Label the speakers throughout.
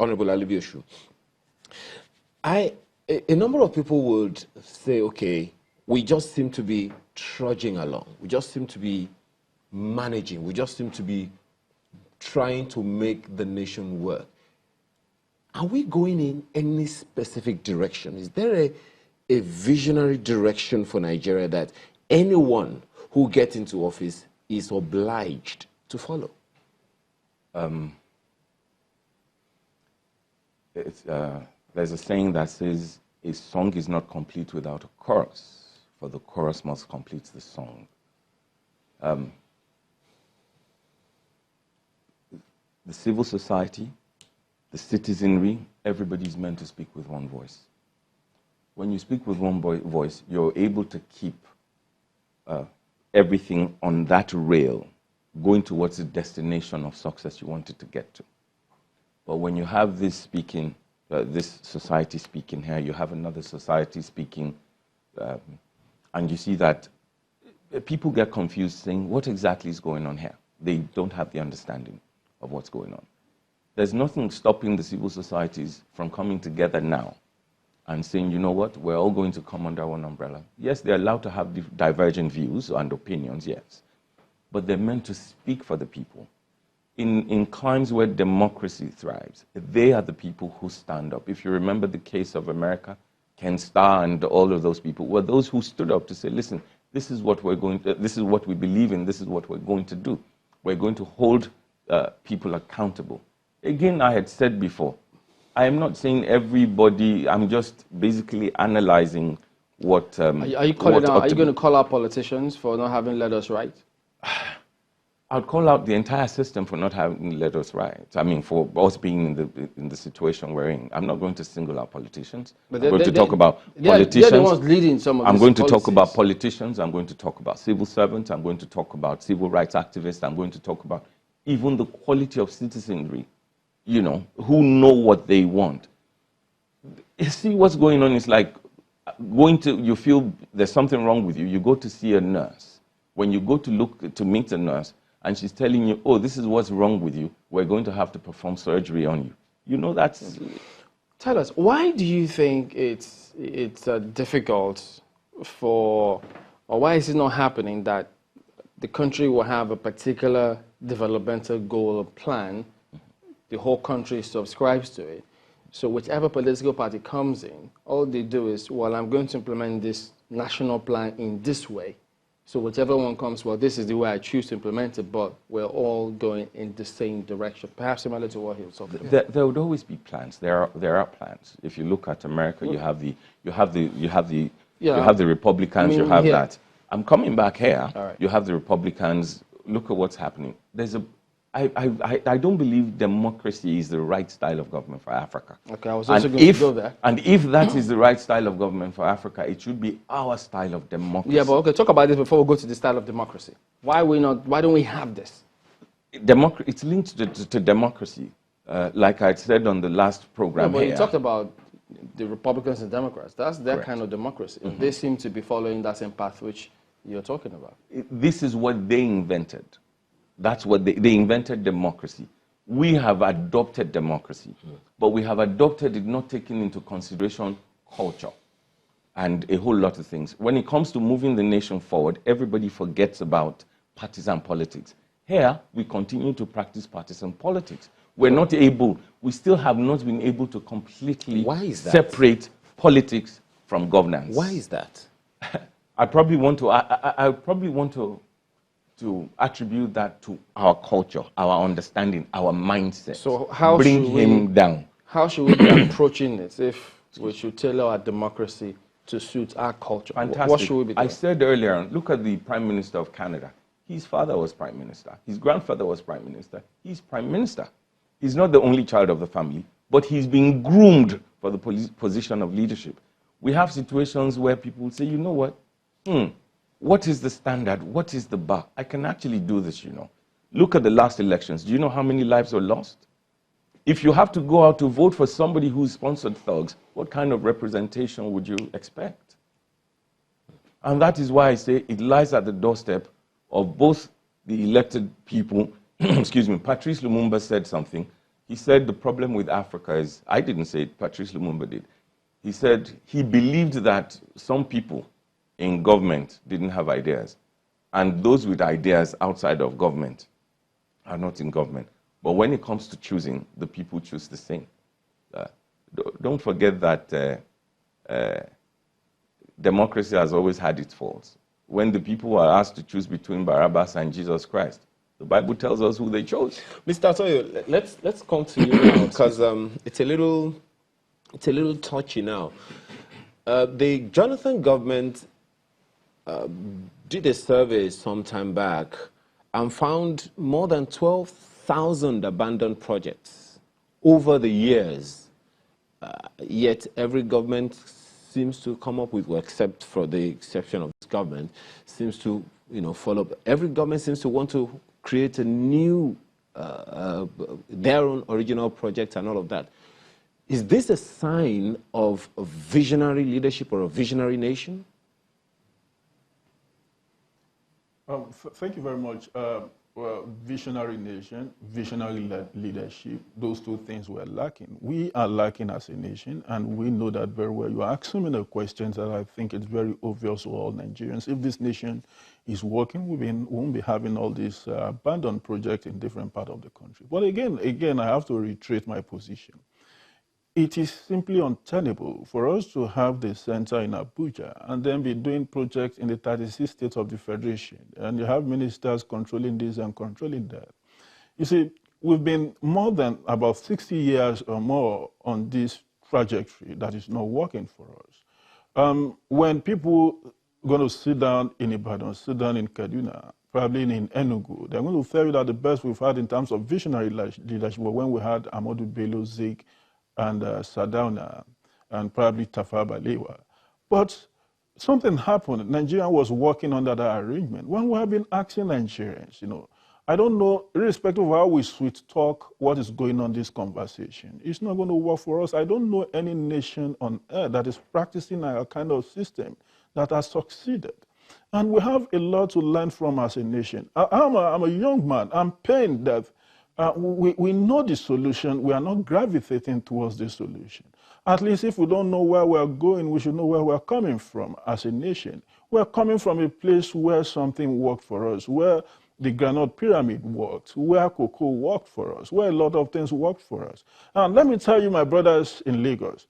Speaker 1: Honorable Alibioshu, a number of people would say, okay, we just seem to be trudging along. We just seem to be managing. We just seem to be trying to make the nation work. Are we going in any specific direction? Is there a visionary direction for Nigeria that anyone who gets into office is obliged to follow?
Speaker 2: There's a saying that says, a song is not complete without a chorus, for the chorus must complete the song. The civil society, the citizenry, everybody's meant to speak with one voice. When you speak with one voice, you're able to keep everything on that rail, going towards the destination of success you wanted to get to. But when you have this speaking, this society speaking here, you have another society speaking, and you see that people get confused saying, what exactly is going on here? They don't have the understanding of what's going on. There's nothing stopping the civil societies from coming together now and saying, you know what, we're all going to come under one umbrella. Yes, they're allowed to have divergent views and opinions, yes, but they're meant to speak for the people. In climes where democracy thrives, they are the people who stand up. If you remember the case of America, Ken Starr and all of those people were those who stood up to say, listen, this is what we're going to, this is what we believe in, this is what we're going to do. We're going to hold people accountable. Again, I had said before, I am not saying everybody, I'm just basically analyzing what...
Speaker 3: Are you going to call out politicians for not having led us right?
Speaker 2: I'd call out the entire system for not having led us right. I mean, for us being in the situation we're in. I'm not going to single out politicians. I'm going to talk about politicians.
Speaker 3: They're the ones leading some of these
Speaker 2: I'm going to
Speaker 3: policies.
Speaker 2: talk about politicians. I'm going to talk about civil servants. I'm going to talk about civil rights activists. I'm going to talk about even the quality of citizenry, you know, who know what they want. You see what's going on is like you feel there's something wrong with you. You go to see a nurse. When you go to meet a nurse, and she's telling you, oh, this is what's wrong with you, we're going to have to perform surgery on you. You know, that's...
Speaker 3: Tell us, why do you think it's difficult for, or why is it not happening that the country will have a particular developmental goal or plan, the whole country subscribes to it, so whichever political party comes in, all they do is, well, I'm going to implement this national plan in this way. So whichever one comes, well, this is the way I choose to implement it, but we're all going in the same direction. Perhaps similar to what he was talking about.
Speaker 2: There would always be plans. There are plans. If you look at America, you have the Republicans. You have that. I'm coming back here.
Speaker 3: Right.
Speaker 2: You have the Republicans. Look at what's happening. I don't believe democracy is the right style of government for Africa.
Speaker 3: Okay, I was also going to go there.
Speaker 2: And if that is the right style of government for Africa, it should be our style of democracy.
Speaker 3: Yeah, but okay, talk about this before we go to the style of democracy. Why don't we have this?
Speaker 2: It's linked to democracy. Like I said on the last program
Speaker 3: but
Speaker 2: here.
Speaker 3: you talked about the Republicans and Democrats. That's their kind of democracy. Mm-hmm. They seem to be following that same path which you're talking about.
Speaker 2: This is what they invented. That's what they invented democracy. We have adopted democracy, but we have adopted it not taking into consideration culture and a whole lot of things. When it comes to moving the nation forward, everybody forgets about partisan politics. Here, we continue to practice partisan politics. We still have not been able to completely separate politics from governance.
Speaker 1: Why is that?
Speaker 2: I probably want to attribute that to our culture, our understanding, our mindset.
Speaker 3: So how
Speaker 2: bring him down.
Speaker 3: How should we be approaching this if we should tailor our democracy to suit our culture?
Speaker 2: Fantastic.
Speaker 3: What should we be doing?
Speaker 2: I said earlier, look at the Prime Minister of Canada. His father was Prime Minister. His grandfather was Prime Minister. He's Prime Minister. He's not the only child of the family, but he's being groomed for the position of leadership. We have situations where people say, you know what? What is the standard? What is the bar? I can actually do this, you know. Look at the last elections. Do you know how many lives were lost? If you have to go out to vote for somebody who sponsored thugs, what kind of representation would you expect? And that is why I say it lies at the doorstep of both the elected people. Excuse me, Patrice Lumumba said something. He said the problem with Africa is, I didn't say it, Patrice Lumumba did. He said he believed that some people in government didn't have ideas, and those with ideas outside of government are not in government. But when it comes to choosing, the people choose the same. Don't forget that democracy has always had its faults. When the people were asked to choose between Barabbas and Jesus Christ, the Bible tells us who they chose.
Speaker 1: Mr. Atoyo, let's come to you now, because it's a little touchy now. The Jonathan government did a survey some time back and found more than 12,000 abandoned projects over the years. Yet every government seems to come up with, well, except for the exception of this government, seems to follow. Every government seems to want to create a new, their own original project and all of that. Is this a sign of a visionary leadership or a visionary nation?
Speaker 4: Thank you very much. Well, visionary nation, visionary leadership, those two things we're lacking. We are lacking as a nation, and we know that very well. You are asking me the questions that I think it's very obvious to all Nigerians. If this nation is working, we won't be having all these abandoned projects in different parts of the country. But again, I have to reiterate my position. It is simply untenable for us to have the center in Abuja and then be doing projects in the 36 states of the Federation. And you have ministers controlling this and controlling that. You see, we've been more than about 60 years or more on this trajectory that is not working for us. When people are going to sit down in Ibadan, sit down in Kaduna, probably in Enugu, they're going to tell you that the best we've had in terms of visionary leadership was when we had Ahmadu Bello, Zik, and Sardauna, and probably Tafawa Balewa. But something happened. Nigeria was working under that arrangement. When we have been asking Nigerians, I don't know, irrespective of how we sweet talk what is going on in this conversation, it's not going to work for us. I don't know any nation on earth that is practicing a kind of system that has succeeded. And we have a lot to learn from as a nation. I'm a young man. I'm pained that we know the solution. We are not gravitating towards the solution. At least if we don't know where we're going, we should know where we're coming from as a nation. We're coming from a place where something worked for us, where the granite pyramid worked, where cocoa worked for us, where a lot of things worked for us. And let me tell you, my brothers in Lagos,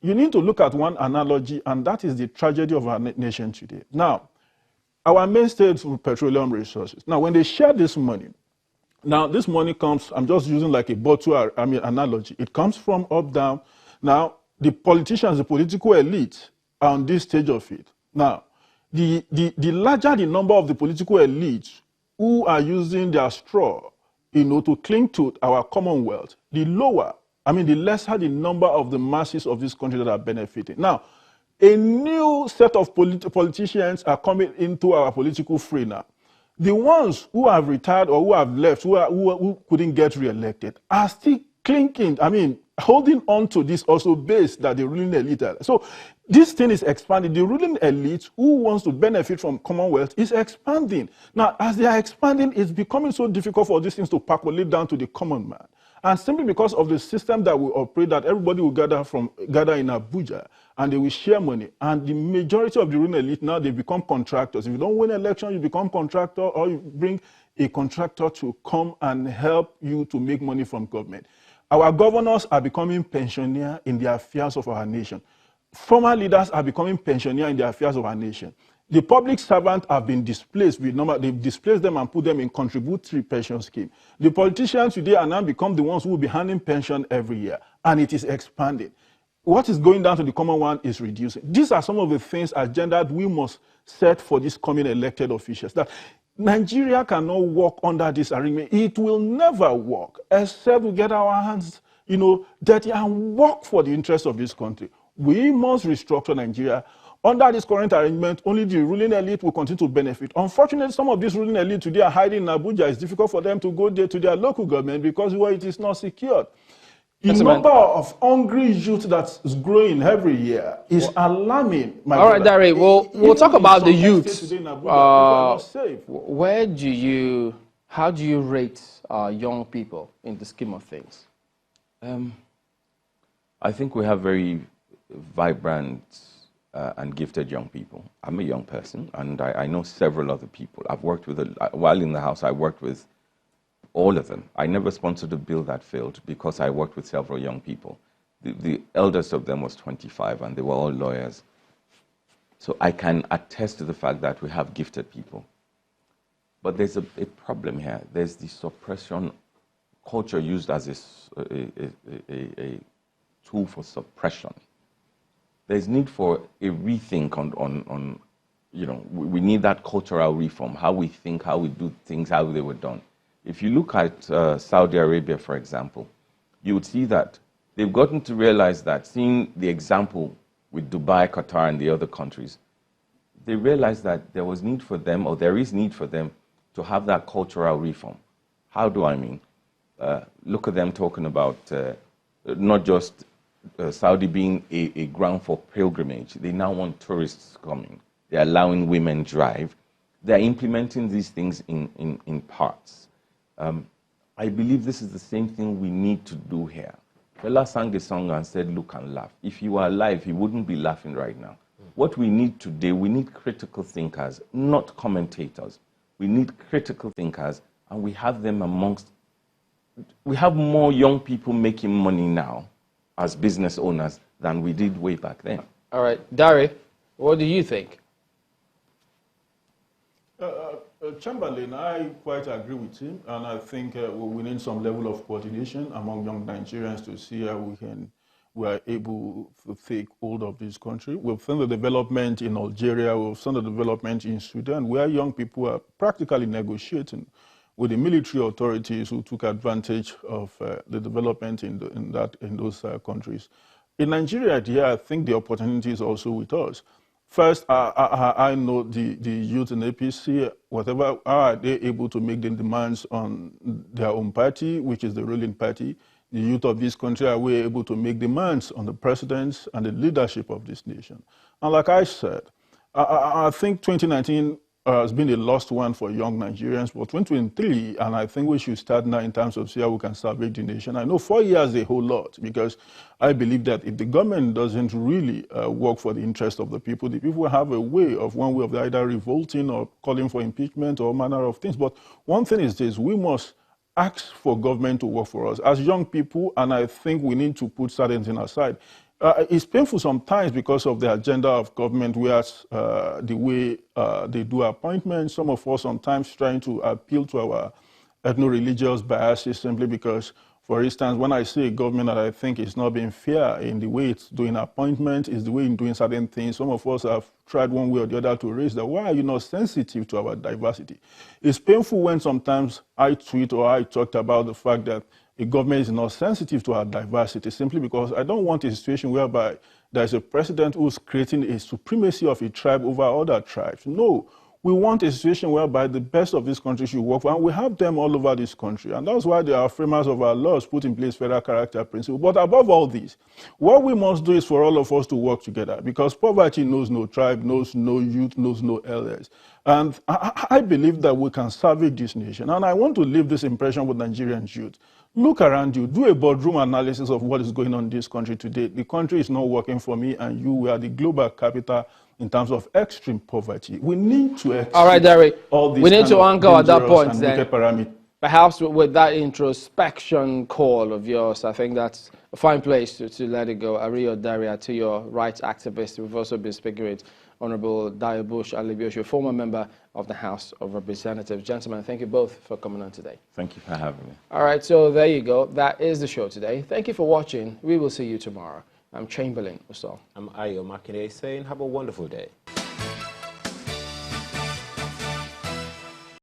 Speaker 4: you need to look at one analogy, and that is the tragedy of our nation today. Now, our mainstay is petroleum resources. Now, when they share this money, now, this money comes, I'm just using like a bottle analogy. It comes from up, down. Now, the politicians, the political elite are on this stage of it. Now, the larger the number of the political elites who are using their straw, to cling to our commonwealth, the lesser the number of the masses of this country that are benefiting. Now, a new set of politicians are coming into our political fray now. The ones who have retired or who have left, who couldn't get re-elected, are still clinging, holding on to this also base that the ruling elite are. So this thing is expanding. The ruling elite who wants to benefit from Commonwealth is expanding. Now, as they are expanding, it's becoming so difficult for these things to percolate down to the common man. And simply because of the system that we operate, that everybody will gather in Abuja, and they will share money. And the majority of the ruling elite now, they become contractors. If you don't win an election, you become contractor, or you bring a contractor to come and help you to make money from government. Our governors are becoming pensioners in the affairs of our nation. Former leaders are becoming pensioners in the affairs of our nation. The public servants have been displaced. They've displaced them and put them in contributory pension scheme. The politicians today are now become the ones who will be handing pension every year, and it is expanding. What is going down to the common one is reducing. These are some of the things, agenda we must set for these coming elected officials. That Nigeria cannot work under this arrangement. It will never work except we get our hands, dirty and work for the interests of this country. We must restructure Nigeria. Under this current arrangement, only the ruling elite will continue to benefit. Unfortunately, some of these ruling elite today are hiding in Abuja. It's difficult for them to go there to their local government because it is not secured. The number of hungry youth that is growing every year is alarming.
Speaker 3: All right, Dari, we'll talk about the youth. How do you rate young people in the scheme of things?
Speaker 2: I think we have very vibrant and gifted young people. I'm a young person, and I know several other people. I've worked with, while in the House, I worked with all of them. I never sponsored a bill that failed because I worked with several young people. The eldest of them was 25, and they were all lawyers. So I can attest to the fact that we have gifted people. But there's a problem here. There's the suppression culture used as a tool for suppression. There's need for a rethink on you know, we need that cultural reform, how we think, how we do things, how they were done. If you look at Saudi Arabia, for example, you would see that they've gotten to realize that, seeing the example with Dubai, Qatar, and the other countries, they realized that there was need for them, or there is need for them, to have that cultural reform. How do I mean? Look at them talking about not just Saudi being a ground for pilgrimage. They now want tourists coming. They're allowing women drive. They're implementing these things in parts. I believe this is the same thing we need to do here. Fela sang a song and said, "Look and laugh." If he were alive, he wouldn't be laughing right now. What we need today, we need critical thinkers, not commentators. We need critical thinkers, and we have them amongst, we have more young people making money now as business owners than we did way back then.
Speaker 3: All right, Dari, what do you think?
Speaker 4: Chamberlain, I quite agree with him, and I think we need some level of coordination among young Nigerians to see how we are able to take hold of this country. We've seen the development in Algeria, we've seen the development in Sudan, where young people are practically negotiating with the military authorities who took advantage of the development in those countries. In Nigeria, here, I think the opportunity is also with us. First, I know the youth in APC, whatever, are they able to make the demands on their own party, which is the ruling party? The youth of this country, are we able to make demands on the presidents and the leadership of this nation? And like I said, I think 2019 has been a lost one for young Nigerians, but 2023, and I think we should start now in terms of see how we can salvage the nation. I know 4 years is a whole lot, because I believe that if the government doesn't really work for the interest of the people will have a way of, one way of either revolting or calling for impeachment or manner of things. But one thing is this: we must ask for government to work for us as young people, and I think we need to put certain things aside. It's painful sometimes because of the agenda of government, whereas the way they do appointments, some of us sometimes trying to appeal to our ethno-religious biases simply because, for instance, when I say a government that I think is not being fair in the way it's doing appointments, is the way in doing certain things, some of us have tried one way or the other to raise that, why are you not sensitive to our diversity? It's painful when sometimes I tweet or I talked about the fact that the government is not sensitive to our diversity, simply because I don't want a situation whereby there's a president who's creating a supremacy of a tribe over other tribes. No, we want a situation whereby the best of this country should work for, and we have them all over this country. And that's why the framers of our laws put in place federal character principle. But above all this, what we must do is for all of us to work together, because poverty knows no tribe, knows no youth, knows no elders. And I believe that we can salvage this nation. And I want to leave this impression with Nigerian youth. Look around you, do a boardroom analysis of what is going on in this country today. The country is not working for me and you. We are the global capital in terms of extreme poverty. We need to exit
Speaker 3: all right, Derek,
Speaker 4: all these
Speaker 3: we need to anchor at that point
Speaker 4: then.
Speaker 3: Perhaps with that introspection call of yours, I think that's a fine place to let it go. Ario Daria, to your rights activist. We've also been speaking with Honorable Dio Bush Alibioshi, former member of the House of Representatives. Gentlemen, thank you both for coming on today.
Speaker 2: Thank you for having me.
Speaker 3: All right, so there you go. That is the show today. Thank you for watching. We will see you tomorrow. I'm Chamberlain Osol.
Speaker 1: I'm Ayo Makinde saying have a wonderful day.